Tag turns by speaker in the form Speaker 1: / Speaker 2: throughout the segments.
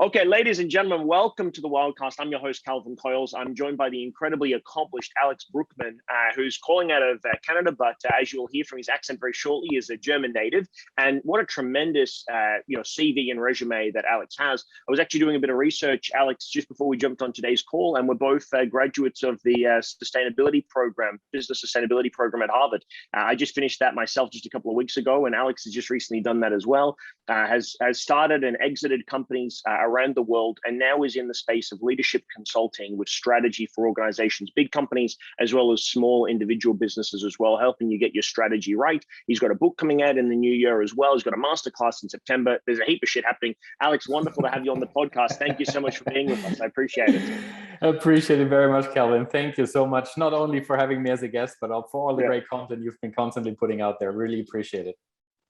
Speaker 1: Okay, ladies and gentlemen, welcome to the Wildcast. I'm your host, Calvin Coyles. I'm joined by the incredibly accomplished Alex Bueckmann, who's calling out of Canada, but as you'll hear from his accent very shortly, is a German native. And what a tremendous, CV and resume that Alex has. I was actually doing a bit of research, Alex, just before we jumped on today's call, and we're both graduates of the sustainability program, business sustainability program at Harvard. I just finished that myself just a couple of weeks ago, and Alex has just recently done that as well. Has started and exited companies around the world, and now is in the space of leadership consulting with strategy for organizations, big companies, as well as small individual businesses as well, helping you get your strategy right. He's got a book coming out in the new year as well. He's got a masterclass in September. There's a heap of shit happening. Alex, wonderful to have you on the podcast. Thank you so much for being with us. I appreciate it.
Speaker 2: I appreciate it very much, Calvin. Thank you so much, not only for having me as a guest, but for all the great content you've been constantly putting out there. Really appreciate it.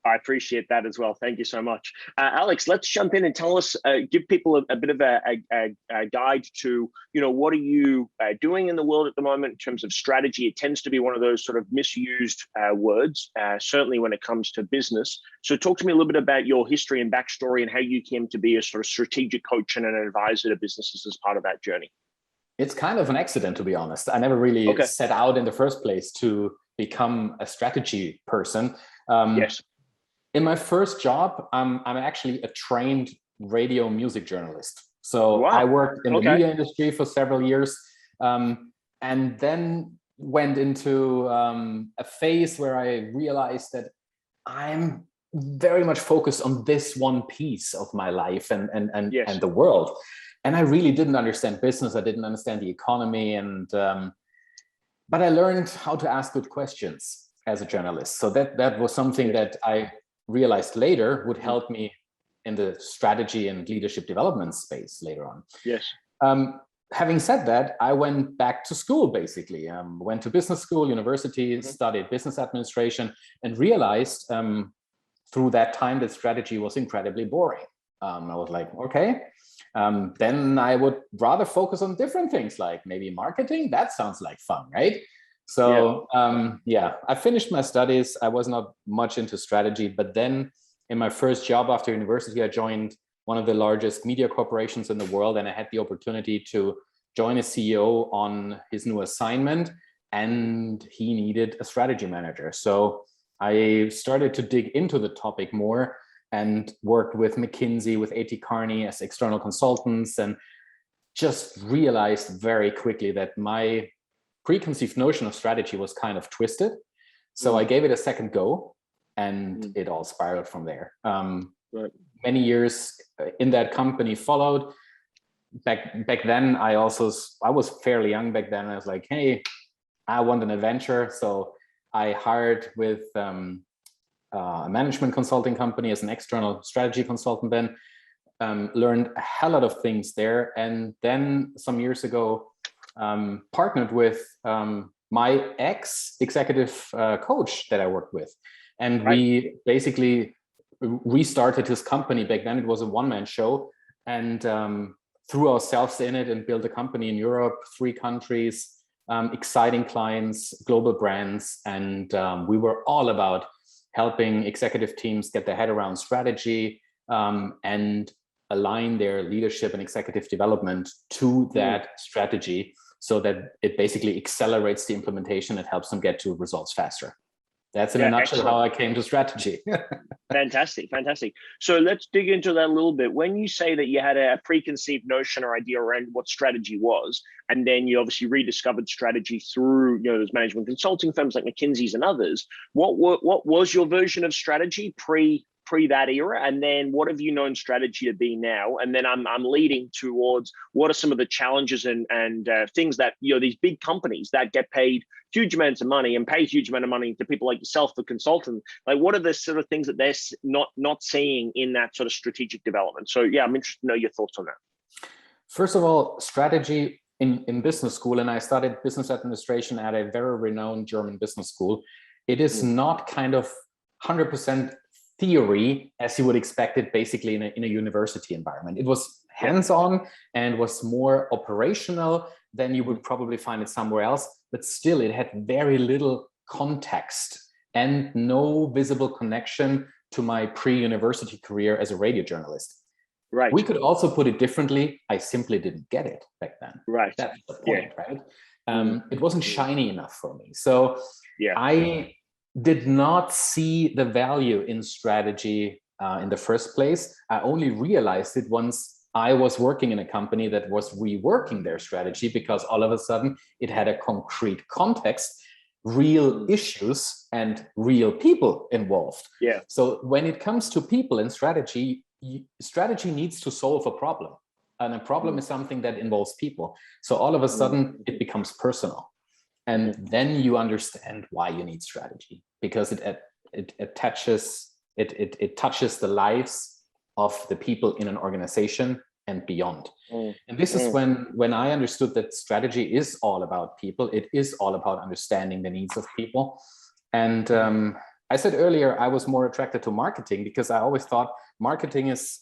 Speaker 1: I appreciate that as well. Thank you so much. Alex, let's jump in and tell us, give people a bit of a guide to, what are you doing in the world at the moment in terms of strategy? It tends to be one of those sort of misused words, certainly when it comes to business. So talk to me a little bit about your history and backstory and how you came to be a sort of strategic coach and an advisor to businesses as part of that journey.
Speaker 2: It's kind of an accident, to be honest. I never really set out in the first place to become a strategy person.
Speaker 1: Yes.
Speaker 2: In my first job, I'm actually a trained radio music journalist. So I worked in the media industry for several years, and then went into a phase where I realized that I'm very much focused on this one piece of my life and the world. And I really didn't understand business. I didn't understand the economy, but I learned how to ask good questions as a journalist. So that was something that I realized later would help me in the strategy and leadership development space later on.
Speaker 1: Yes.
Speaker 2: Having said that, I went back to school, basically. Went to business school, university, studied business administration, and realized through that time that strategy was incredibly boring. I was like, okay, then I would rather focus on different things, like maybe marketing. That sounds like fun, right? So I finished my studies. I was not much into strategy, but then in my first job after university, I joined one of the largest media corporations in the world, and I had the opportunity to join a CEO on his new assignment, and he needed a strategy manager. So I started to dig into the topic more and worked with McKinsey, with A.T. Kearney as external consultants, and just realized very quickly that my preconceived notion of strategy was kind of twisted. So I gave it a second go, and it all spiraled from there. Many years in that company followed. Back then, I was fairly young back then. I was like, hey, I want an adventure. So I hired with a management consulting company as an external strategy consultant then, learned a hell lot of things there. And then some years ago, partnered with my ex-executive coach that I worked with. And we basically restarted his company. Back then it was a one-man show, and threw ourselves in it and built a company in Europe, 3 countries, exciting clients, global brands. And we were all about helping executive teams get their head around strategy and align their leadership and executive development to that strategy, so that it basically accelerates the implementation and helps them get to results faster. That's in a nutshell how I came to strategy.
Speaker 1: Fantastic. So let's dig into that a little bit. When you say that you had a preconceived notion or idea around what strategy was, and then you obviously rediscovered strategy through those management consulting firms like McKinsey's and others, what was your version of strategy pre that era, and then what have you known strategy to be now? And then I'm leading towards what are some of the challenges and things that these big companies that get paid huge amounts of money and pay huge amount of money to people like yourself, the consultant, like what are the sort of things that they're not seeing in that sort of strategic development? So I'm interested to know your thoughts on that.
Speaker 2: First of all, strategy in business school, and I studied business administration at a very renowned German business school. It is not kind of 100% theory as you would expect it basically in a university environment. It was hands-on and was more operational than you would probably find it somewhere else, but still it had very little context and no visible connection to my pre-university career as a radio journalist.
Speaker 1: Right.
Speaker 2: We could also put it differently. I simply didn't get it back then.
Speaker 1: Right.
Speaker 2: That's the point,
Speaker 1: Yeah.
Speaker 2: right? It wasn't shiny enough for me. So
Speaker 1: yeah.
Speaker 2: I did not see the value in strategy in the first place. I only realized it once I was working in a company that was reworking their strategy, because all of a sudden it had a concrete context, real issues and real people involved.
Speaker 1: Yeah.
Speaker 2: So when it comes to people in strategy, strategy needs to solve a problem. And a problem is something that involves people. So all of a sudden it becomes personal. And then you understand why you need strategy, because it touches the lives of the people in an organization and beyond. And this is when I understood that strategy is all about people. It is all about understanding the needs of people. And I said earlier, I was more attracted to marketing because I always thought marketing is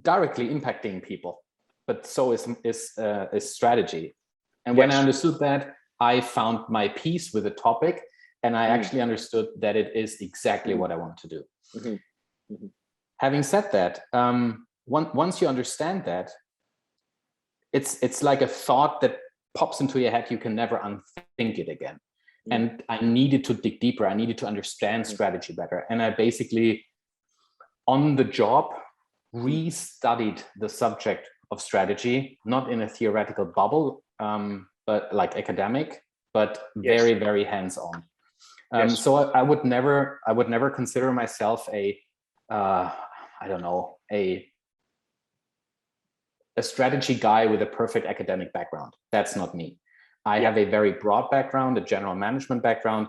Speaker 2: directly impacting people, but so is strategy. And when I understood that, I found my peace with the topic, and I actually understood that it is exactly what I want to do. Having said that, once you understand that, it's like a thought that pops into your head. You can never unthink it again. And I needed to dig deeper. I needed to understand strategy better. And I basically, on the job, restudied the subject of strategy, not in a theoretical bubble, but like academic, but very, very hands-on. So I would never consider myself a strategy guy with a perfect academic background. That's not me. I have a very broad background, a general management background.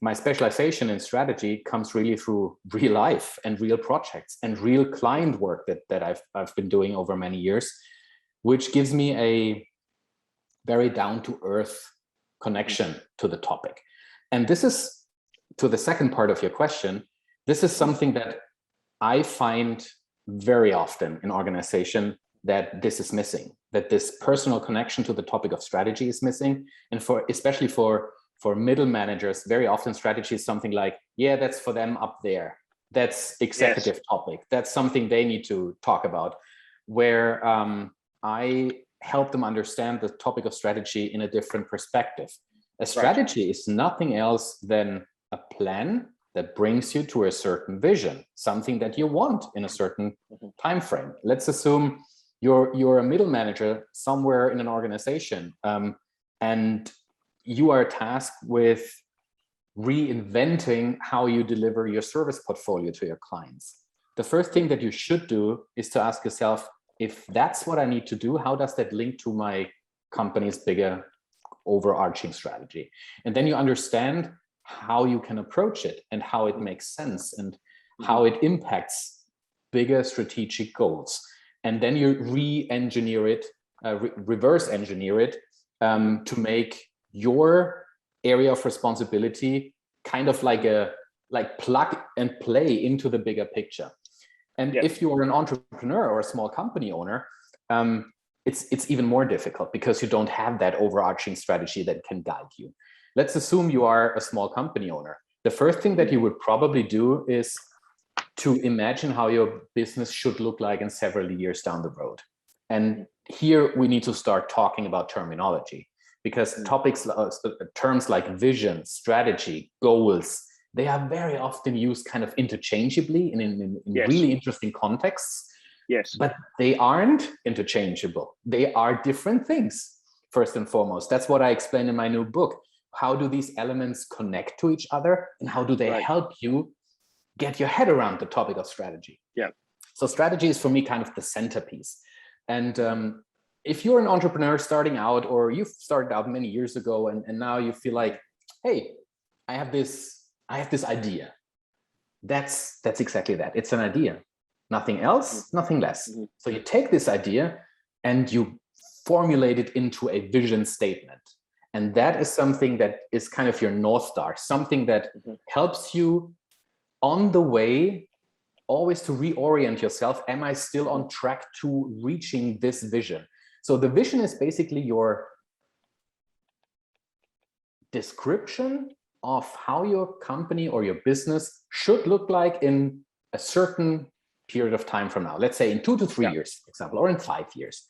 Speaker 2: My specialization in strategy comes really through real life and real projects and real client work that I've been doing over many years, which gives me a very down-to-earth connection to the topic. And this is, to the second part of your question, this is something that I find very often in organization, that this is missing, that this personal connection to the topic of strategy is missing. And especially for middle managers, very often strategy is something like, yeah, that's for them up there. That's executive topic. That's something they need to talk about. Where I help them understand the topic of strategy in a different perspective. A strategy is nothing else than a plan that brings you to a certain vision, something that you want in a certain time frame. Let's assume you're a middle manager somewhere in an organization, and you are tasked with reinventing how you deliver your service portfolio to your clients. The first thing that you should do is to ask yourself, if that's what I need to do, how does that link to my company's bigger overarching strategy? And then you understand how you can approach it and how it makes sense and how it impacts bigger strategic goals. And then you re-engineer it, reverse engineer it to make your area of responsibility kind of like plug and play into the bigger picture. And if you are an entrepreneur or a small company owner, it's even more difficult because you don't have that overarching strategy that can guide you. Let's assume you are a small company owner. The first thing that you would probably do is to imagine how your business should look like in several years down the road. And here we need to start talking about terminology, because terms like vision, strategy, goals, they are very often used kind of interchangeably in really interesting contexts. But they aren't interchangeable. They are different things, first and foremost. That's what I explain in my new book. How do these elements connect to each other, and how do they help you get your head around the topic of strategy? So strategy is for me kind of the centerpiece. And if you're an entrepreneur starting out, or you've started out many years ago, and now you feel like, hey, I have this idea. That's exactly that. It's an idea. Nothing else, nothing less. So you take this idea and you formulate it into a vision statement. And that is something that is kind of your North Star, something that helps you on the way always to reorient yourself. Am I still on track to reaching this vision? So the vision is basically your description of how your company or your business should look like in a certain period of time from now, let's say in 2 to 3 years, for example, or in 5 years.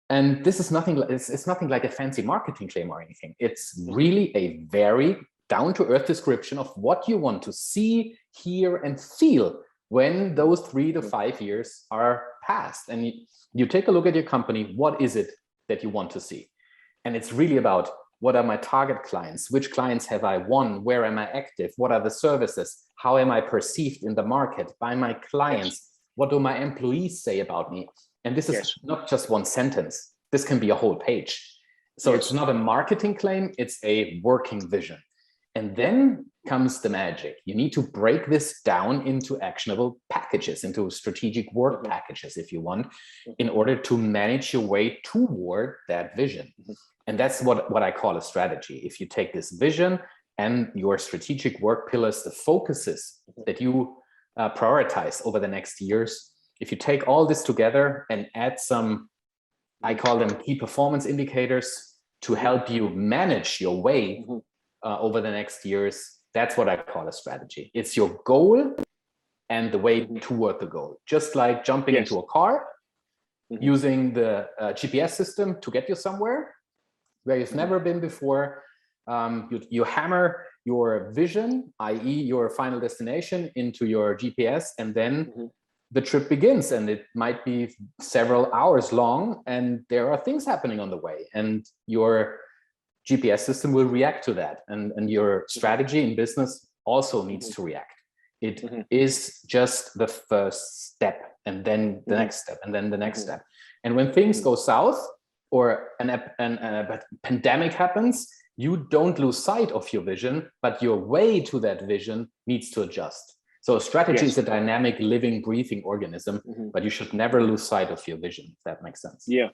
Speaker 2: And this is nothing, it's nothing like a fancy marketing claim or anything. It's really a very down-to-earth description of what you want to see, hear, and feel when those 3 to 5 years are past. And you take a look at your company, what is it that you want to see? And it's really about, what are my target clients? Which clients have I won? Where am I active? What are the services? How am I perceived in the market by my clients? What do my employees say about me? And this is not just one sentence. This can be a whole page. So it's not a marketing claim, it's a working vision. And then comes the magic. You need to break this down into actionable packages, into strategic work packages, if you want, in order to manage your way toward that vision. And that's what I call a strategy. If you take this vision and your strategic work pillars, the focuses that you prioritize over the next years, if you take all this together and add some, I call them key performance indicators to help you manage your way over the next years, that's what I call a strategy. It's your goal and the way toward the goal. Just like jumping into a car, using the GPS system to get you somewhere where you've never been before. You hammer your vision, i.e. your final destination, into your GPS, and then the trip begins, and it might be several hours long, and there are things happening on the way, and your GPS system will react to that, and your strategy in business also needs to react. It is just the first step, and then the next step, and then the next step. And when things go south, or a pandemic happens, you don't lose sight of your vision, but your way to that vision needs to adjust. So a strategy is a dynamic, living, breathing organism, but you should never lose sight of your vision, if that makes sense.
Speaker 1: Yeah,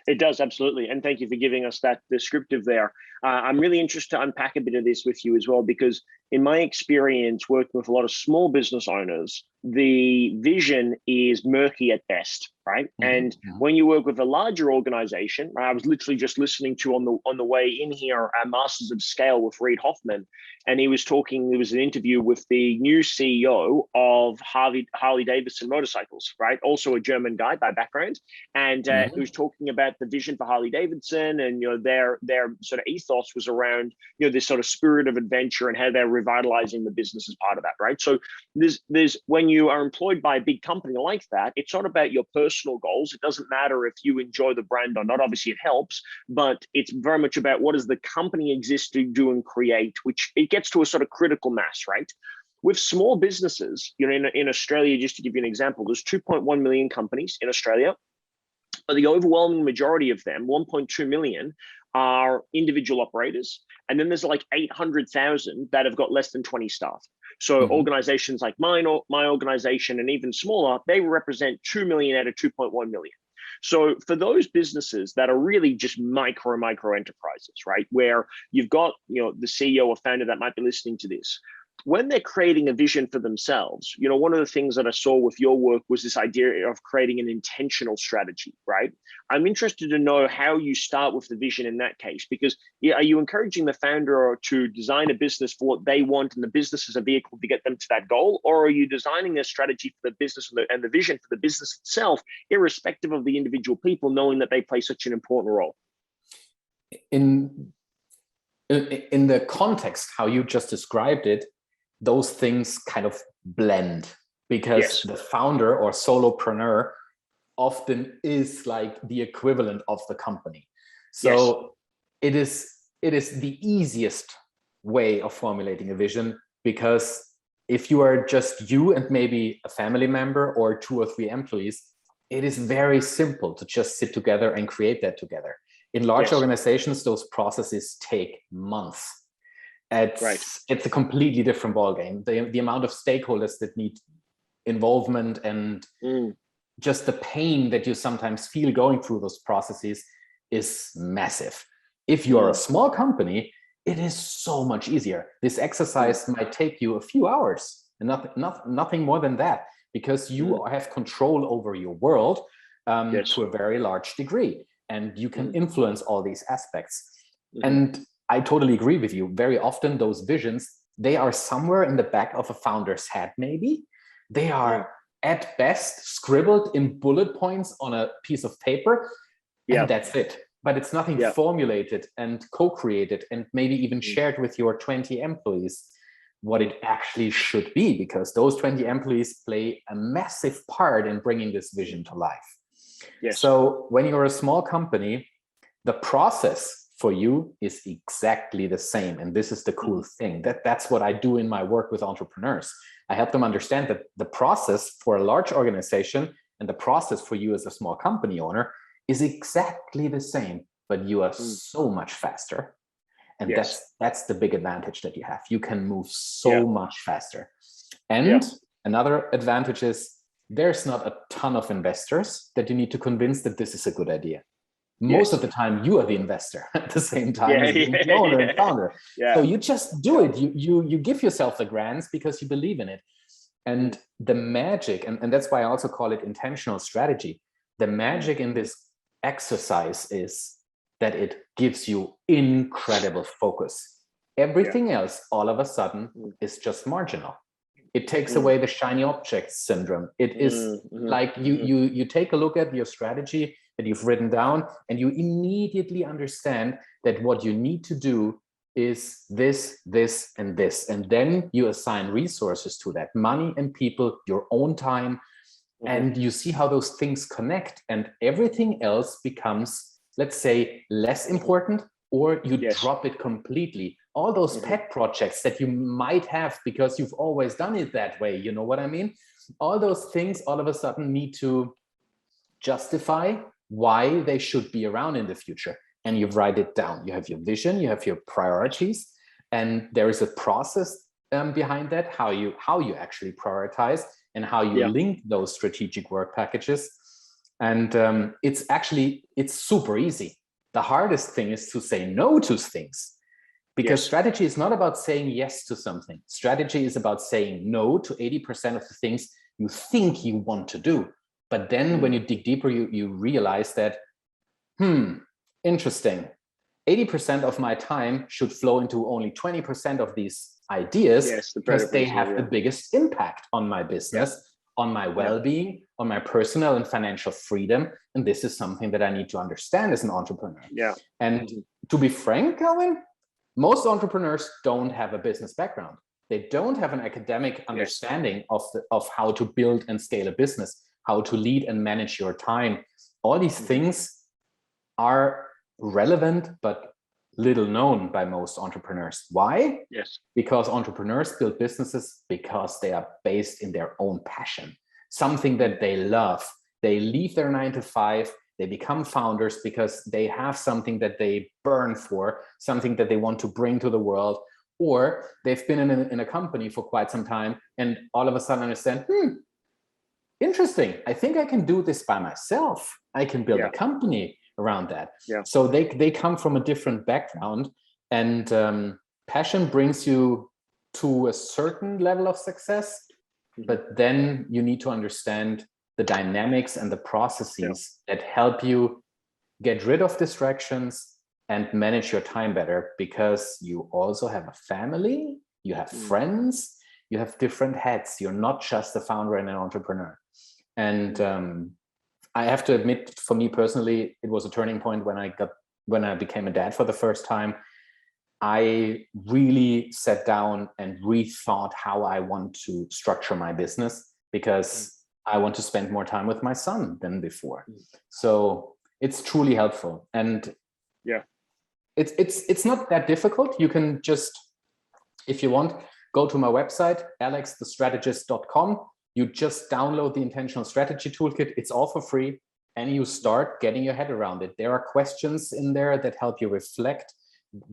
Speaker 1: it does, absolutely. And thank you for giving us that descriptive there. I'm really interested to unpack a bit of this with you as well, because in my experience working with a lot of small business owners, the vision is murky at best, right? And when you work with a larger organization, I was literally just listening to on the way in here, Masters of Scale with Reid Hoffman, and he was talking, there was an interview with the new CEO of Harley Davidson Motorcycles, right? Also a German guy by background. And he was talking about the vision for Harley Davidson, and their sort of ethos was around this sort of spirit of adventure and how they're revitalizing the business as part of that, right? So there's when you are employed by a big company like that, it's not about your personal goals. It doesn't matter if you enjoy the brand or not. Obviously, it helps, but it's very much about what does the company exist to do and create, which it gets to a sort of critical mass, right? With small businesses, in Australia, just to give you an example, there's 2.1 million companies in Australia. But the overwhelming majority of them, 1.2 million, are individual operators. And then there's like 800,000 that have got less than 20 staff. So organizations like mine, or my organization, and even smaller, they represent 2 million out of 2.1 million. So for those businesses that are really just micro enterprises, right, where you've got, the CEO or founder that might be listening to this, when they're creating a vision for themselves, one of the things that I saw with your work was this idea of creating an intentional strategy, right? I'm interested to know how you start with the vision in that case, because are you encouraging the founder to design a business for what they want and the business is a vehicle to get them to that goal? Or are you designing a strategy for the business and the vision for the business itself, irrespective of the individual people, knowing that they play such an important role?
Speaker 2: In the context, how you just described it, those things kind of blend, because the founder or solopreneur often is like the equivalent of the company. So it is the easiest way of formulating a vision, because if you are just you and maybe a family member or 2 or 3 employees, it is very simple to just sit together and create that together. In large organizations, those processes take months. It's a completely different ballgame. The amount of stakeholders that need involvement and just the pain that you sometimes feel going through those processes is massive. If you are a small company, it is so much easier. This exercise might take you a few hours and nothing more than that, because you have control over your world to a very large degree, and you can influence all these aspects. And I totally agree with you. Very often those visions, they are somewhere in the back of a founder's head, maybe. They are at best scribbled in bullet points on a piece of paper, and that's it. But it's nothing formulated and co-created and maybe even shared with your 20 employees what it actually should be, because those 20 employees play a massive part in bringing this vision to life. So when you're a small company, the process for you is exactly the same. And this is the cool thing. That's what I do in my work with entrepreneurs. I help them understand that the process for a large organization and the process for you as a small company owner is exactly the same, but you are so much faster. And that's the big advantage that you have. You can move so much faster. And another advantage is there's not a ton of investors that you need to convince that this is a good idea. Most of the time, you are the investor at the same time as the owner and founder. So you just do it. You give yourself the grants because you believe in it. And the magic, and that's why I also call it intentional strategy. The magic in this exercise is that it gives you incredible focus. Everything else, all of a sudden, is just marginal. It takes away the shiny object syndrome. It is like you take a look at your strategy that you've written down, and you immediately understand that what you need to do is this, this, and this. And then you assign resources to that, money and people, your own time, and you see how those things connect, and everything else becomes, let's say, less important, or you drop it completely. All those pet projects that you might have because you've always done it that way, you know what I mean? All those things all of a sudden need to justify why they should be around in the future. And you write it down. You have your vision, you have your priorities, and there is a process behind that, how you actually prioritize and how you link those strategic work packages. And it's super easy. The hardest thing is to say no to things, because strategy is not about saying yes to something. Strategy is about saying no to 80% of the things you think you want to do. But then when you dig deeper, you realize that, interesting. 80% of my time should flow into only 20% of these ideas, because they have the biggest impact on my business, on my well-being, on my personal and financial freedom. And this is something that I need to understand as an entrepreneur. And to be frank, Calvin, most entrepreneurs don't have a business background. They don't have an academic understanding of how to build and scale a business, how to lead and manage your time. All these things are relevant, but little known by most entrepreneurs. Why? Because entrepreneurs build businesses because they are based in their own passion, something that they love. They leave their 9-to-5, they become founders because they have something that they burn for, something that they want to bring to the world, or they've been in a company for quite some time and all of a sudden understand, interesting, I think I can do this by myself. I can build a company around that. So they come from a different background, and passion brings you to a certain level of success, but then you need to understand the dynamics and the processes that help you get rid of distractions and manage your time better, because you also have a family, you have friends, you have different hats. You're not just a founder and an entrepreneur. And I have to admit, for me personally, it was a turning point when I became a dad for the first time. I really sat down and rethought how I want to structure my business, because I want to spend more time with my son than before. So it's truly helpful. And it's not that difficult. You can just, if you want, go to my website, alexthestrategist.com. You just download the Intentional Strategy Toolkit. It's all for free, and you start getting your head around it. There are questions in there that help you reflect,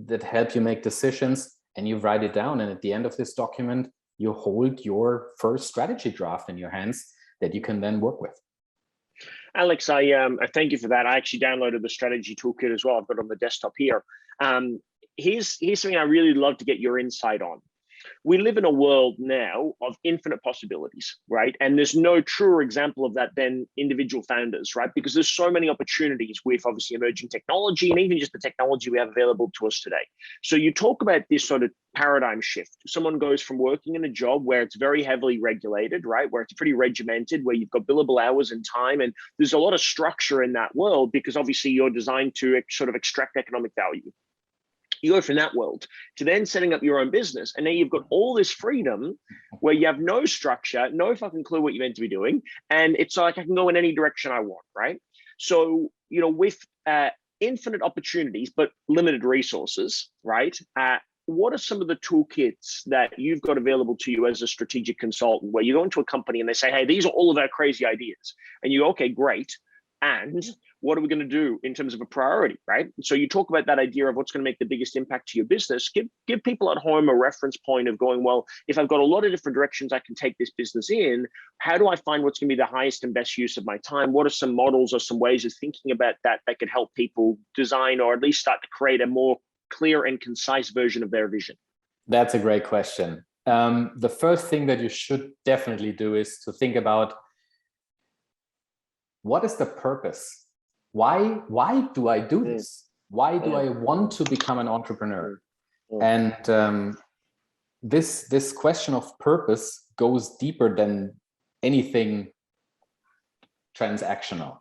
Speaker 2: that help you make decisions, and you write it down. And at the end of this document, you hold your first strategy draft in your hands that you can then work with.
Speaker 1: Alex, I thank you for that. I actually downloaded the strategy toolkit as well. I've got it on the desktop here. Here's something I really love to get your insight on. We live in a world now of infinite possibilities, right? And there's no truer example of that than individual founders, right? Because there's so many opportunities with obviously emerging technology and even just the technology we have available to us today. So you talk about this sort of paradigm shift. Someone goes from working in a job where it's very heavily regulated, right? Where it's pretty regimented, where you've got billable hours and time, and there's a lot of structure in that world because obviously you're designed to sort of extract economic value. You go from that world to then setting up your own business. And now you've got all this freedom where you have no structure, no fucking clue what you're meant to be doing. And it's like I can go in any direction I want, right? So, you know, with infinite opportunities, but limited resources, right? What are some of the toolkits that you've got available to you as a strategic consultant where you go into a company and they say, hey, these are all of our crazy ideas. And you go, okay, great. And what are we going to do in terms of a priority, right? So you talk about that idea of what's going to make the biggest impact to your business. Give people at home a reference point of going, well, if I've got a lot of different directions I can take this business in, how do I find what's going to be the highest and best use of my time? What are some models or some ways of thinking about that could help people design or at least start to create a more clear and concise version of their vision?
Speaker 2: That's a great question. The first thing that you should definitely do is to think about, what is the purpose? Why do I do this? Why do I want to become an entrepreneur? And this question of purpose goes deeper than anything transactional.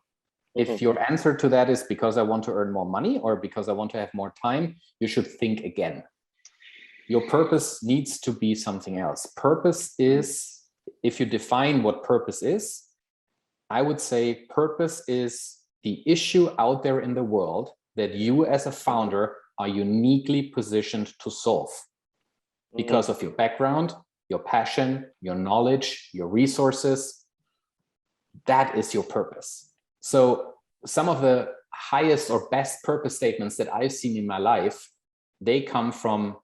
Speaker 2: If your answer to that is because I want to earn more money or because I want to have more time, you should think again. Your purpose needs to be something else. Purpose is, if you define what purpose is, I would say purpose is the issue out there in the world that you as a founder are uniquely positioned to solve because of your background, your passion, your knowledge, your resources. That is your purpose. So some of the highest or best purpose statements that I've seen in my life, they come from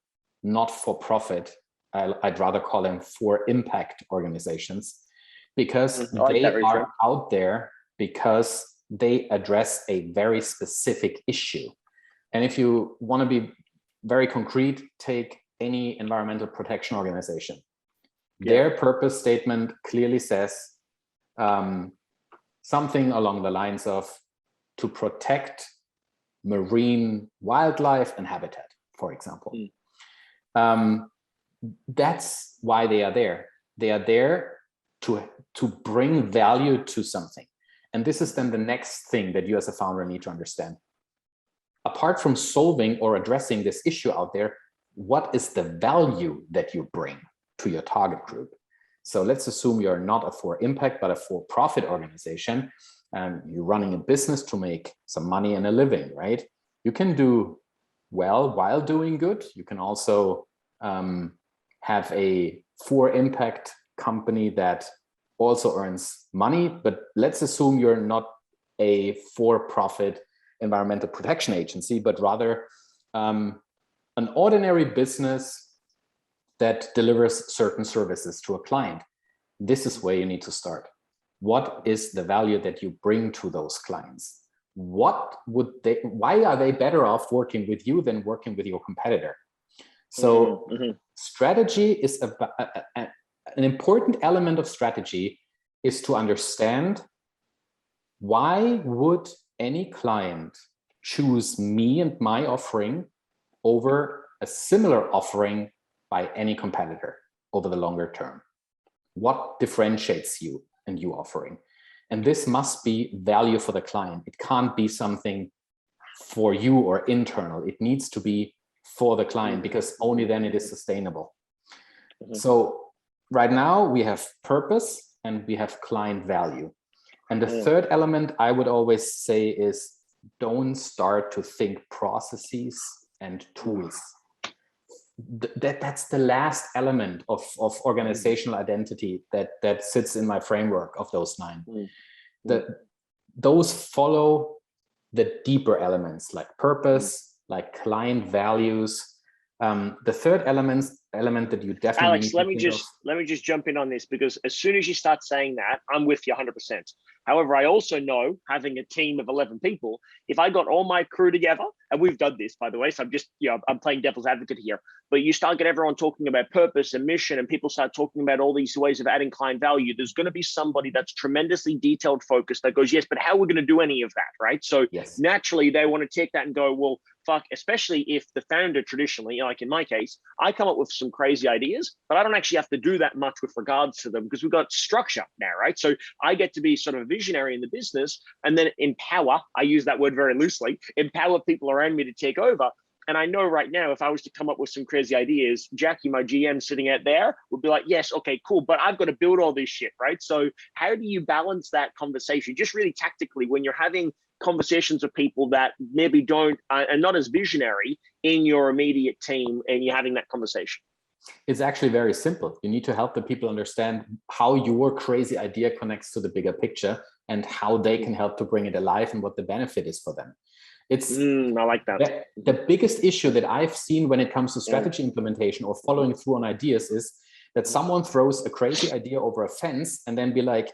Speaker 2: not-for-profit, I'd rather call them for impact organizations, because they are out there because they address a very specific issue. And if you want to be very concrete, take any environmental protection organization. Their purpose statement clearly says something along the lines of to protect marine wildlife and habitat, for example. That's why they are there. They are there to bring value to something. And this is then the next thing that you as a founder need to understand. Apart from solving or addressing this issue out there, what is the value that you bring to your target group? So let's assume you're not a for impact, but a for-profit organization, and you're running a business to make some money and a living, right? You can do well while doing good. You can also have a for-impact company that also earns money, but let's assume you're not a for-profit environmental protection agency, but rather an ordinary business that delivers certain services to a client. This is where you need to start. What is the value that you bring to those clients? Why are they better off working with you than working with your competitor? So strategy is an important element of strategy is to understand, why would any client choose me and my offering over a similar offering by any competitor over the longer term? What differentiates you and you offering? And this must be value for the client. It can't be something for you or internal. It needs to be for the client, because only then it is sustainable. So right now we have purpose and we have client value. And the third element I would always say is, don't start to think processes and tools. That's the last element of organizational identity that sits in my framework of those 9. Those follow the deeper elements like purpose, like client values, The third element that you definitely
Speaker 1: Alex,
Speaker 2: need
Speaker 1: let
Speaker 2: to
Speaker 1: me
Speaker 2: think
Speaker 1: just jump in on this, because as soon as you start saying that, I'm with you 100%. However, I also know, having a team of 11 people, if I got all my crew together, and we've done this, by the way, so I'm just, I'm playing devil's advocate here, but you start getting everyone talking about purpose and mission, and people start talking about all these ways of adding client value, there's going to be somebody that's tremendously detailed focused that goes, yes, but how are we going to do any of that, right? So
Speaker 2: yes.
Speaker 1: Naturally, they want to take that and go, well, fuck, especially if the founder traditionally, like in my case, I come up with some crazy ideas, but I don't actually have to do that much with regards to them because we've got structure now, right? So I get to be sort of a visionary in the business and then empower, I use that word very loosely, empower people around me to take over. And I know right now, if I was to come up with some crazy ideas, Jackie, my GM sitting out there, would be like, yes, okay, cool, but I've got to build all this shit, right? So how do you balance that conversation, just really tactically, when you're having conversations with people that maybe don't are not as visionary in your immediate team, and you're having that conversation?
Speaker 2: It's actually very simple. You need to help the people understand how your crazy idea connects to the bigger picture and how they can help to bring it alive and what the benefit is for them. It's
Speaker 1: I like that.
Speaker 2: The biggest issue that I've seen when it comes to strategy implementation or following through on ideas is that someone throws a crazy idea over a fence and then be like,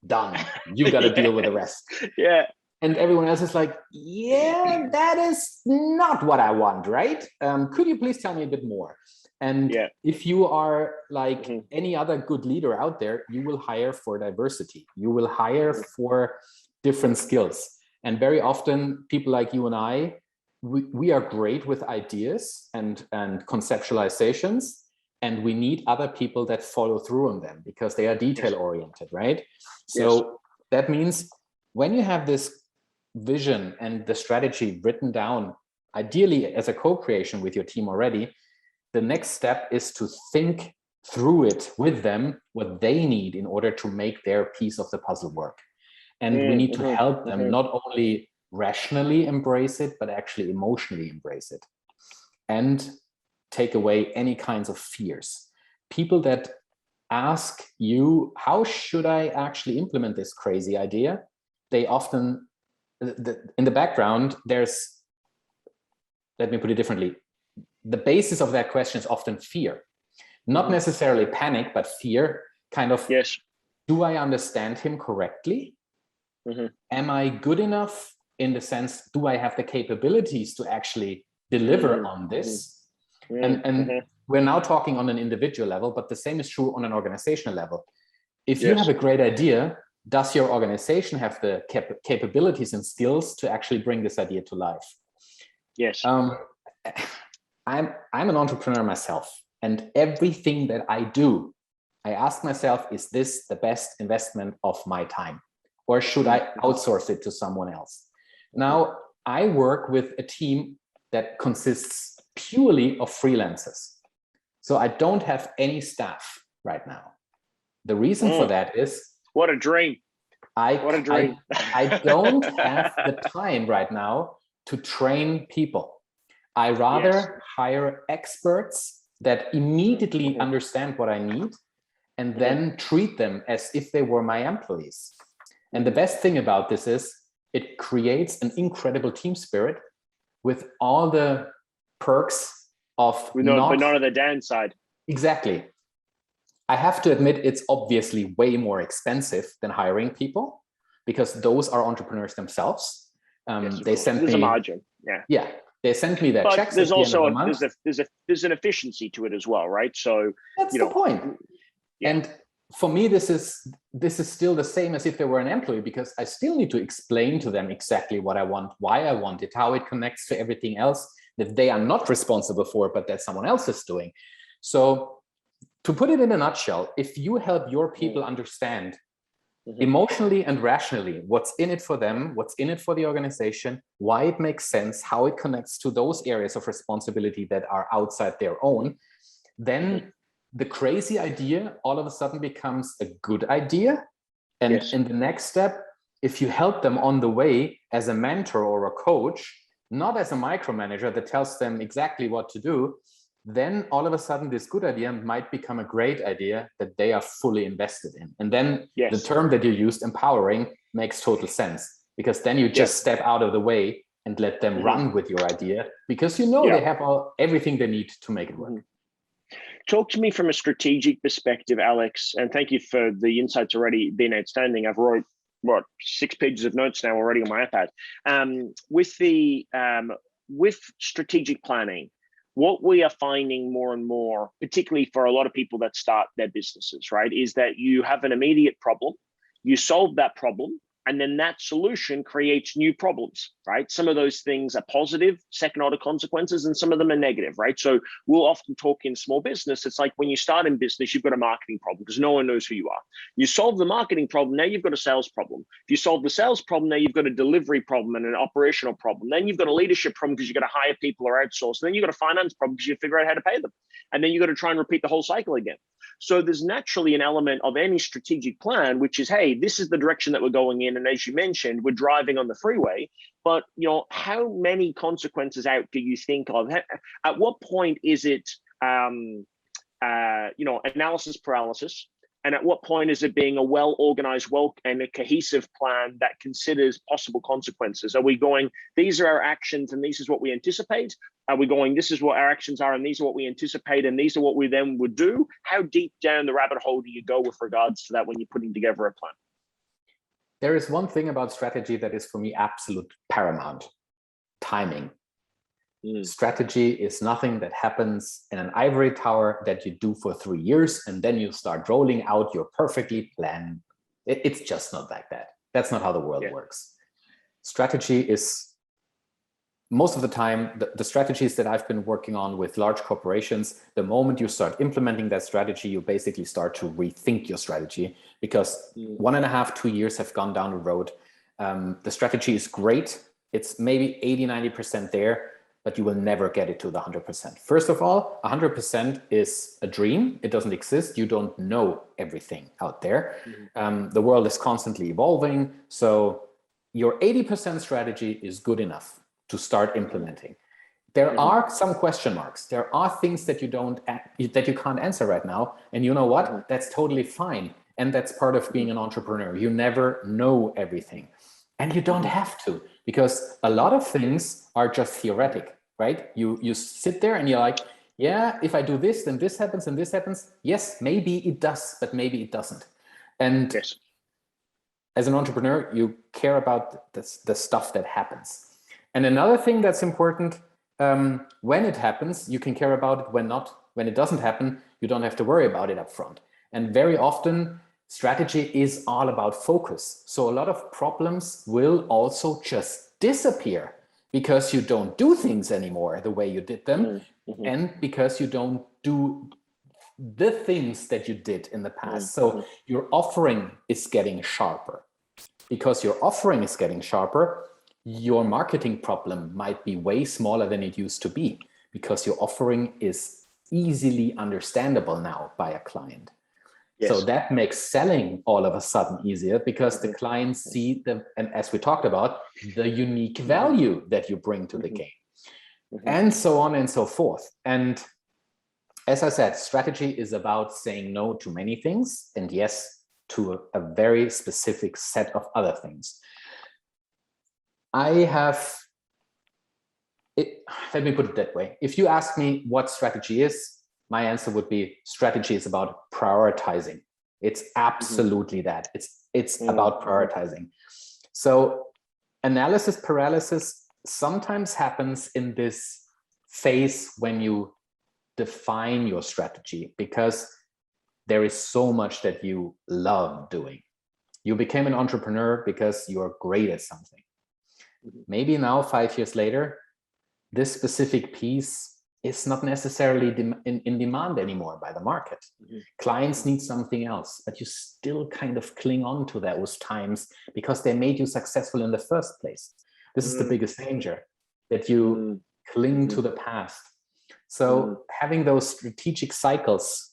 Speaker 2: done, you got to deal with the rest.
Speaker 1: Yeah.
Speaker 2: And everyone else is like, yeah, that is not what I want, right? Could you please tell me a bit more? And if you are like any other good leader out there, you will hire for diversity. You will hire for different skills. And very often people like you and I, we are great with ideas and conceptualizations, and we need other people that follow through on them because they are detail oriented, right? So that means when you have this vision and the strategy written down, ideally as a co-creation with your team already, the next step is to think through it with them, what they need in order to make their piece of the puzzle work. And we need to help them not only rationally embrace it, but actually emotionally embrace it and take away any kinds of fears. People that ask you, how should I actually implement this crazy idea? They often, in the background, there's, let me put it differently, the basis of that question is often fear. Not necessarily panic, but fear, kind of, do I understand him correctly? Am I good enough in the sense, do I have the capabilities to actually deliver on this? And we're now talking on an individual level, but the same is true on an organizational level. If you have a great idea, does your organization have the capabilities and skills to actually bring this idea to life?
Speaker 1: Yes.
Speaker 2: I'm an entrepreneur myself, and everything that I do, I ask myself, is this the best investment of my time? Or should I outsource it to someone else? Now, I work with a team that consists purely of freelancers. So I don't have any staff right now. The reason for that is...
Speaker 1: What a dream.
Speaker 2: What a dream. I don't have the time right now to train people. I rather hire experts that immediately understand what I need and then treat them as if they were my employees. And the best thing about this is it creates an incredible team spirit with all the perks of
Speaker 1: but none of the downside.
Speaker 2: Exactly. I have to admit, it's obviously way more expensive than hiring people because those are entrepreneurs themselves. They send
Speaker 1: there's
Speaker 2: me
Speaker 1: a margin. Yeah.
Speaker 2: They send me their checks.
Speaker 1: There's also there's an efficiency to it as well, right? So
Speaker 2: that's the point. And for me, this is still the same as if they were an employee, because I still need to explain to them exactly what I want, why I want it, how it connects to everything else that they are not responsible for, but that someone else is doing. So to put it in a nutshell, if you help your people understand emotionally and rationally what's in it for them, what's in it for the organization, why it makes sense, how it connects to those areas of responsibility that are outside their own, then the crazy idea all of a sudden becomes a good idea. And in the next step, if you help them on the way as a mentor or a coach, not as a micromanager that tells them exactly what to do, then all of a sudden this good idea might become a great idea that they are fully invested in. And then the term that you used, empowering, makes total sense, because then you just step out of the way and let them run with your idea, because you know they have everything they need to make it work.
Speaker 1: Talk to me from a strategic perspective, Alex, and thank you for the insights already. Been outstanding. I've wrote, 6 pages of notes now already on my iPad. With strategic planning, what we are finding more and more, particularly for a lot of people that start their businesses, right, is that you have an immediate problem, you solve that problem, and then that solution creates new problems, right? Some of those things are positive, second order consequences, and some of them are negative, right? So we'll often talk in small business. It's like when you start in business, you've got a marketing problem because no one knows who you are. You solve the marketing problem, now you've got a sales problem. If you solve the sales problem, now you've got a delivery problem and an operational problem. Then you've got a leadership problem because you've got to hire people or outsource. Then you've got a finance problem because you figure out how to pay them. And then you've got to try and repeat the whole cycle again. So there's naturally an element of any strategic plan, which is, hey, this is the direction that we're going in. And as you mentioned, we're driving on the freeway. But, how many consequences out do you think of? At what point is it, analysis paralysis? And at what point is it being a well-organized, and a cohesive plan that considers possible consequences? Are we going, these are our actions and this is what we anticipate? Are we going, this is what our actions are and these are what we anticipate and these are what we then would do? How deep down the rabbit hole do you go with regards to that when you're putting together a plan?
Speaker 2: There is one thing about strategy that is for me absolute paramount: timing. Strategy is nothing that happens in an ivory tower that you do for 3 years and then you start rolling out your perfectly planned. It's just not like that. That's not how the world works. Strategy is, most of the time, the strategies that I've been working on with large corporations, the moment you start implementing that strategy, you basically start to rethink your strategy, because 1.5, 2 years have gone down the road. The strategy is great. It's maybe 80–90% there, but you will never get it to the 100%. First of all, 100% is a dream. It doesn't exist. You don't know everything out there. The world is constantly evolving. So your 80% strategy is good enough to start implementing. There are some question marks. There are things that you can't answer right now. And you know what? That's totally fine. And that's part of being an entrepreneur. You never know everything. And you don't have to, because a lot of things are just theoretic, right? You sit there and you're like, yeah, if I do this, then this happens and this happens. Yes, maybe it does, but maybe it doesn't. And as an entrepreneur, you care about the stuff that happens. And another thing that's important, when it happens, you can care about it. When it doesn't happen, you don't have to worry about it up front. And very often, strategy is all about focus. So a lot of problems will also just disappear because you don't do things anymore the way you did them, and because you don't do the things that you did in the past. So your offering is getting sharper. Because your offering is getting sharper, your marketing problem might be way smaller than it used to be, because your offering is easily understandable now by a client. So that makes selling all of a sudden easier, because the clients see and as we talked about, the unique value that you bring to the game, and so on and so forth. And as I said, strategy is about saying no to many things and yes to a very specific set of other things. Let me put it that way. If you ask me what strategy is, my answer would be strategy is about prioritizing. It's absolutely that. It's about prioritizing. So analysis paralysis sometimes happens in this phase when you define your strategy, because there is so much that you love doing. You became an entrepreneur because you're great at something. Maybe now, 5 years later, this specific piece is not necessarily in demand anymore by the market. Clients need something else, but you still kind of cling on to those times because they made you successful in the first place. This is the biggest danger, that you cling to the past. So having those strategic cycles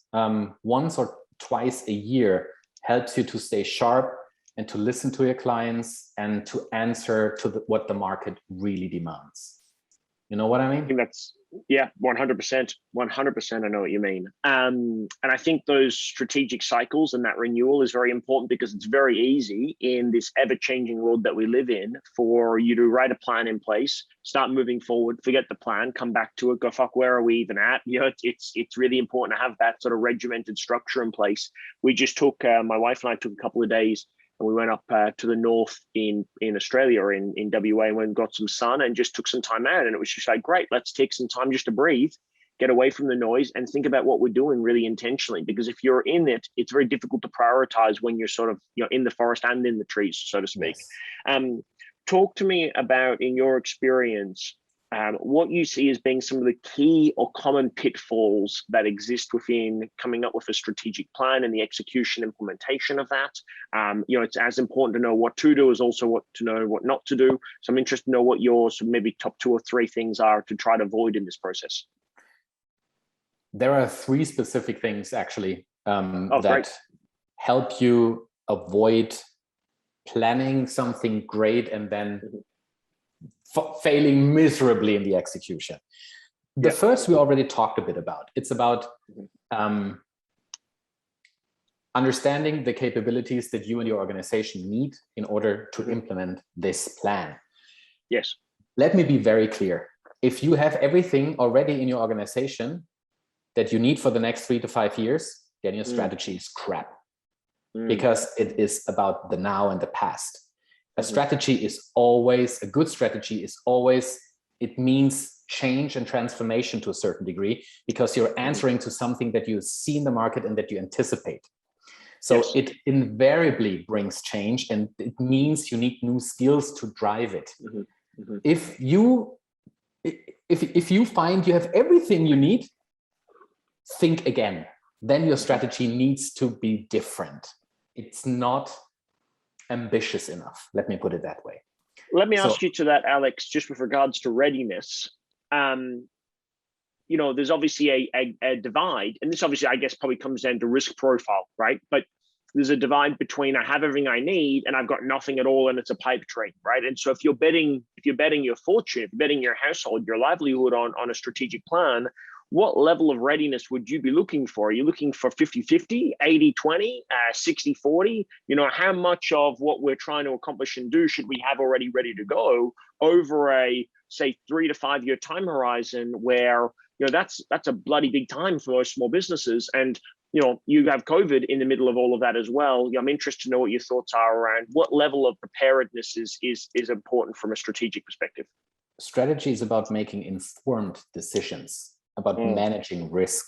Speaker 2: once or twice a year helps you to stay sharp and to listen to your clients and to answer to what the market really demands. You know what I mean?
Speaker 1: Yeah, 100%, 100%. I know what you mean. And I think those strategic cycles and that renewal is very important, because it's very easy in this ever-changing world that we live in for you to write a plan in place, start moving forward, forget the plan, come back to it, go, fuck, where are we even at? You know, it's really important to have that sort of regimented structure in place. We just took, my wife and I took a couple of days, and we went up to the north in Australia, or in WA, and went and got some sun and just took some time out. And it was just like, great, let's take some time just to breathe, get away from the noise, and think about what we're doing really intentionally. Because if you're in it, it's very difficult to prioritize when you're sort of, you know, in the forest and in the trees, so to speak. Yes. Talk to me about, in your experience, what you see as being some of the key or common pitfalls that exist within coming up with a strategic plan and the execution implementation of that. You know, it's as important to know what to do as also what to know what not to do. So I'm interested to know what your maybe top 2 or 3 things are to try to avoid in this process.
Speaker 2: There are 3 specific things actually that
Speaker 1: great.
Speaker 2: help you avoid planning something great and then failing miserably in the execution. The first we already talked a bit about. It's about understanding the capabilities that you and your organization need in order to implement this plan.
Speaker 1: Yes.
Speaker 2: Let me be very clear. If you have everything already in your organization that you need for the next 3 to 5 years, then your strategy is crap, because it is about the now and the past. A strategy is always, a good strategy is always, it means change and transformation to a certain degree, because you're answering to something that you see in the market and that you anticipate. So it invariably brings change, and it means you need new skills to drive it. If you find you have everything you need, think again. Then your strategy needs to be different. It's not ambitious enough. Let me put it that way.
Speaker 1: Let me ask you to that, Alex, just with regards to readiness. You know, there's obviously a divide, and this obviously, I guess, probably comes down to risk profile, right? But there's a divide between I have everything I need and I've got nothing at all, and it's a pipe dream, right? And so if you're betting your fortune, if you're betting your household, your livelihood on a strategic plan, what level of readiness would you be looking for? Are you looking for 50-50, 80-20, 60-40? You know, how much of what we're trying to accomplish and do should we have already ready to go over a, say, 3 to 5 year time horizon, where, you know, that's a bloody big time for most small businesses. And, you know, you have COVID in the middle of all of that as well. I'm interested to know what your thoughts are around what level of preparedness is important from a strategic perspective.
Speaker 2: Strategy is about making informed decisions, about managing risk.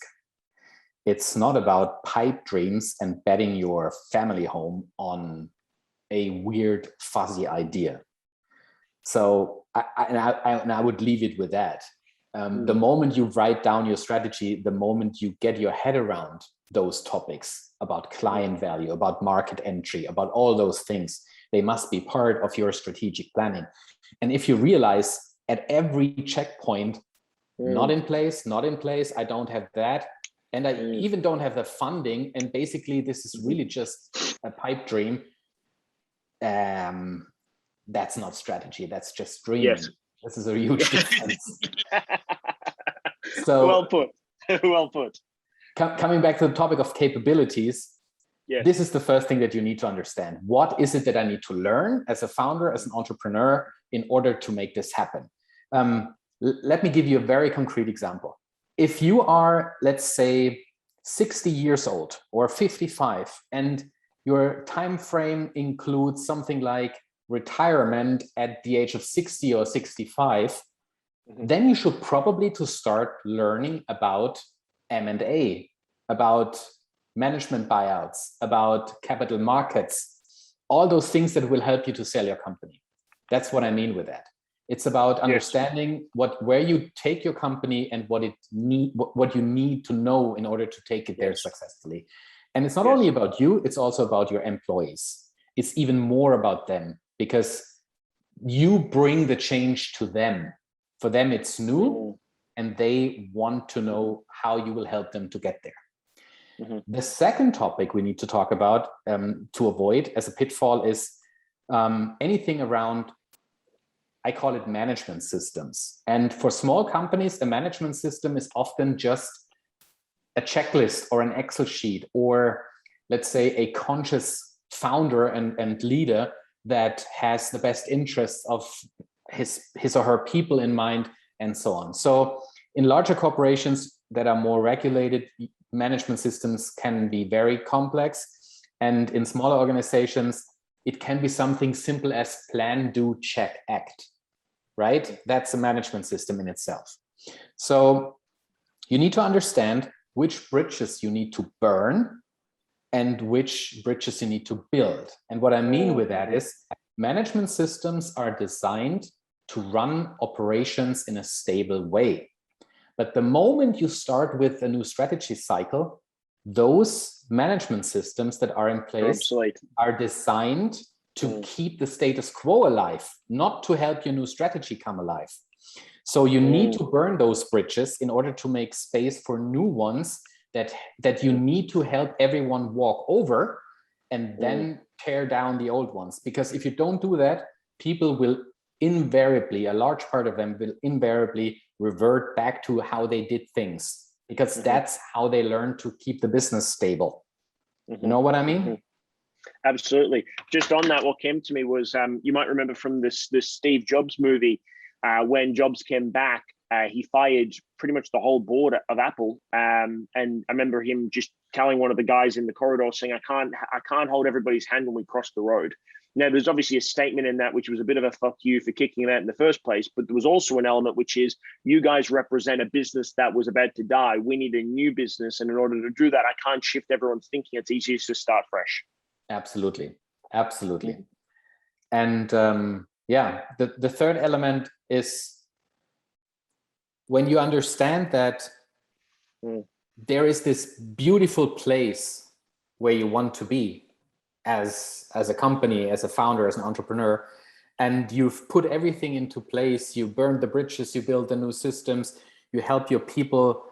Speaker 2: It's not about pipe dreams and betting your family home on a weird, fuzzy idea. So I would leave it with that. The moment you write down your strategy, the moment you get your head around those topics about client value, about market entry, about all those things, they must be part of your strategic planning. And if you realize at every checkpoint, not in place, I don't have that, and I even don't have the funding, and basically this is really just a pipe dream, that's not strategy, that's just dreaming.
Speaker 1: Yes.
Speaker 2: This is a huge difference. So
Speaker 1: well put.
Speaker 2: Coming back to the topic of capabilities, this is the first thing that you need to understand. What is it that I need to learn as a founder, as an entrepreneur, in order to make this happen? Let me give you a very concrete example. If you are, let's say, 60 years old or 55, and your time frame includes something like retirement at the age of 60 or 65, then you should probably to start learning about M&A, about management buyouts, about capital markets, all those things that will help you to sell your company. That's what I mean with that. It's about understanding where you take your company and what you need to know in order to take it there successfully. And it's not only about you, it's also about your employees. It's even more about them, because you bring the change to them. For them, it's new, and they want to know how you will help them to get there. The second topic we need to talk about to avoid as a pitfall is anything around I call it management systems. And for small companies, a management system is often just a checklist or an Excel sheet, or let's say a conscious founder and leader that has the best interests of his or her people in mind, and so on. So in larger corporations that are more regulated, management systems can be very complex. And in smaller organizations, it can be something simple as plan, do, check, act, right? That's a management system in itself. So you need to understand which bridges you need to burn and which bridges you need to build. And what I mean with that is management systems are designed to run operations in a stable way. But the moment you start with a new strategy cycle, those management systems that are in place are designed to keep the status quo alive, not to help your new strategy come alive. So you need to burn those bridges in order to make space for new ones that you need to help everyone walk over, and then tear down the old ones. Because if you don't do that, people will invariably, a large part of them will invariably revert back to how they did things, because that's how they learn to keep the business stable. You know what I mean?
Speaker 1: Absolutely. Just on that, what came to me was, you might remember from this Steve Jobs movie, when Jobs came back, he fired pretty much the whole board of Apple. And I remember him just telling one of the guys in the corridor, saying, I can't hold everybody's hand when we cross the road. Now, there's obviously a statement in that which was a bit of a fuck you for kicking him out in the first place, but there was also an element which is, you guys represent a business that was about to die. We need a new business. And in order to do that, I can't shift everyone's thinking. It's easiest to start fresh.
Speaker 2: Absolutely. Absolutely. And yeah, the third element is when you understand that there is this beautiful place where you want to be as a company, as a founder, as an entrepreneur, and you've put everything into place, you burn the bridges, you build the new systems, you help your people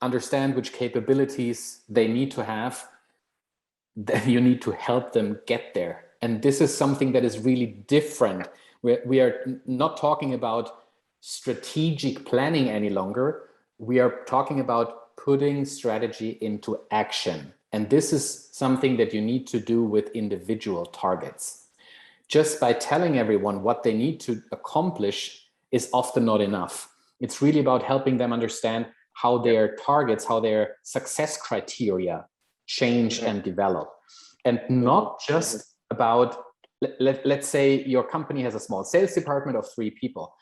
Speaker 2: understand which capabilities they need to have, then you need to help them get there. And this is something that is really different. We are not talking about strategic planning any longer. We are talking about putting strategy into action. And this is something that you need to do with individual targets. Just by telling everyone what they need to accomplish is often not enough. It's really about helping them understand how their targets, how their success criteria change and develop. And not just about, let's say your company has a small sales department of 3 people.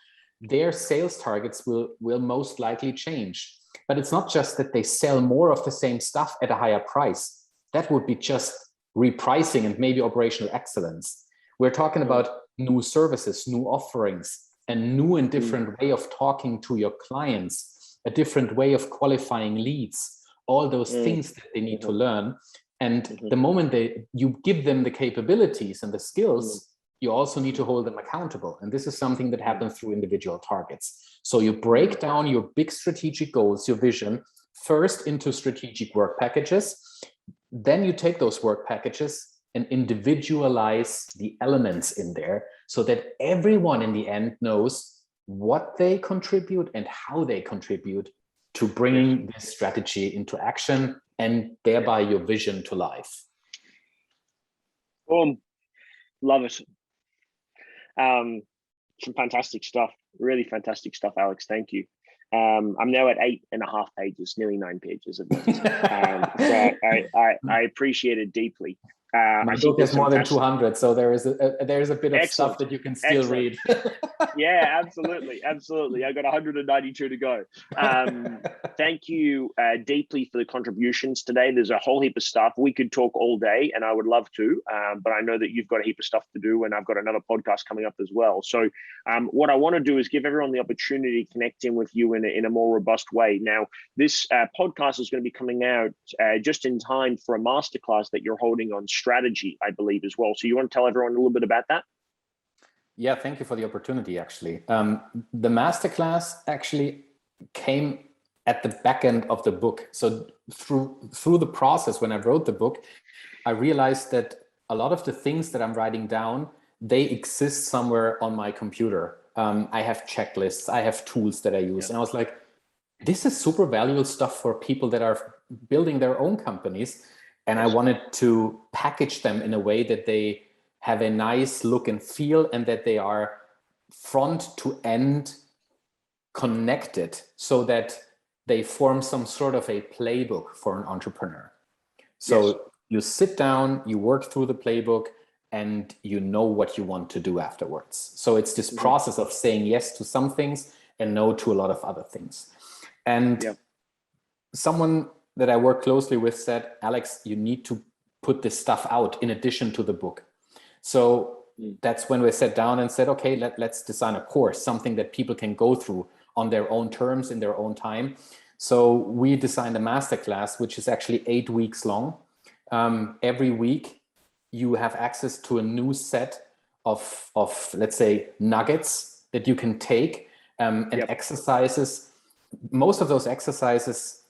Speaker 2: Their sales targets will most likely change. But it's not just that they sell more of the same stuff at a higher price. That would be just repricing and maybe operational excellence. We're talking about new services, new offerings, a new and different way of talking to your clients, a different way of qualifying leads, all those things that they need to learn. And the moment you give them the capabilities and the skills, you also need to hold them accountable. And this is something that happens through individual targets. So you break down your big strategic goals, your vision, first into strategic work packages. Then you take those work packages and individualize the elements in there so that everyone in the end knows what they contribute and how they contribute to bringing this strategy into action and thereby your vision to life.
Speaker 1: Love it. Some fantastic stuff, really fantastic stuff, Alex. Thank you. I'm now at 8.5 pages, nearly 9 pages of notes. So I appreciate it deeply.
Speaker 2: My book is more than 200, so there is a bit of stuff that you can still read.
Speaker 1: Yeah, absolutely. I got 192 to go. Thank you deeply for the contributions today. There's a whole heap of stuff. We could talk all day, and I would love to, but I know that you've got a heap of stuff to do, and I've got another podcast coming up as well. So what I want to do is give everyone the opportunity to connect in with you in a more robust way. Now, this podcast is going to be coming out just in time for a masterclass that you're holding on strategy, I believe, as well. So you want to tell everyone a little bit about that?
Speaker 2: Yeah, thank you for the opportunity, actually. The masterclass actually came at the back end of the book. So through the process, when I wrote the book, I realized that a lot of the things that I'm writing down, they exist somewhere on my computer. I have checklists, I have tools that I use. And I was like, this is super valuable stuff for people that are building their own companies. And I wanted to package them in a way that they have a nice look and feel, and that they are front to end connected, so that they form some sort of a playbook for an entrepreneur. So you sit down, you work through the playbook, and you know what you want to do afterwards. So it's this process of saying yes to some things and no to a lot of other things. And someone that I work closely with said, Alex, you need to put this stuff out in addition to the book. So that's when we sat down and said, okay, let's design a course, something that people can go through on their own terms, in their own time. So we designed a masterclass, which is actually 8 weeks long. Every week, you have access to a new set of let's say, nuggets that you can take, and exercises. Most of those exercises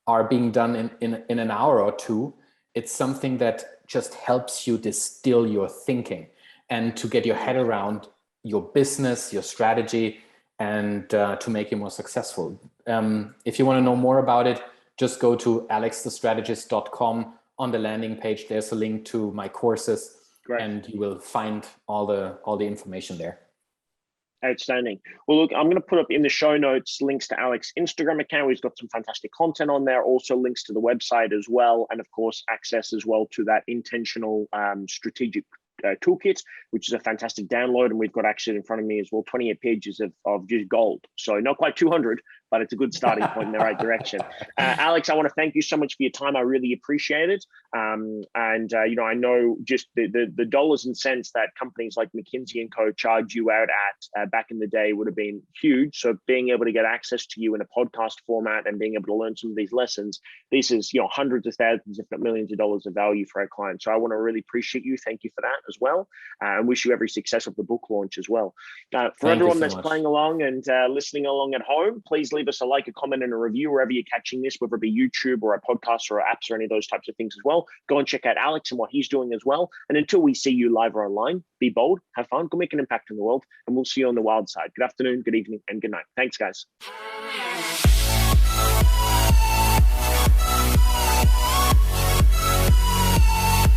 Speaker 2: are being done in an hour or two. It's something that just helps you distill your thinking and to get your head around your business, your strategy, and to make you more successful. If you want to know more about it, just go to alexthestrategist.com. On the landing page, there's a link to my courses. Great. And you will find all the information there.
Speaker 1: Outstanding. Well, look, I'm going to put up in the show notes links to Alex's Instagram account. He's got some fantastic content on there. Also links to the website as well. And of course, access as well to that intentional strategic toolkit, which is a fantastic download. And we've got actually in front of me as well, 28 pages of just gold. So not quite 200, but it's a good starting point in the right direction. Alex, I want to thank you so much for your time. I really appreciate it. You know, I know just the dollars and cents that companies like McKinsey & Co. charge you out at back in the day would have been huge. So being able to get access to you in a podcast format and being able to learn some of these lessons, this is, you know, hundreds of thousands, if not millions of dollars of value for our clients. So I want to really appreciate you. Thank you for that as well. And wish you every success of the book launch as well. For everyone that's playing along and listening along at home, please leave us a like, a comment, and a review wherever you're catching this, whether it be YouTube or a podcast or apps or any of those types of things as well. Go and check out Alex and what he's doing as well. And until we see you live or online, be bold, have fun, go make an impact in the world, and we'll see you on the wild side. Good afternoon, good evening, and good night. Thanks, guys.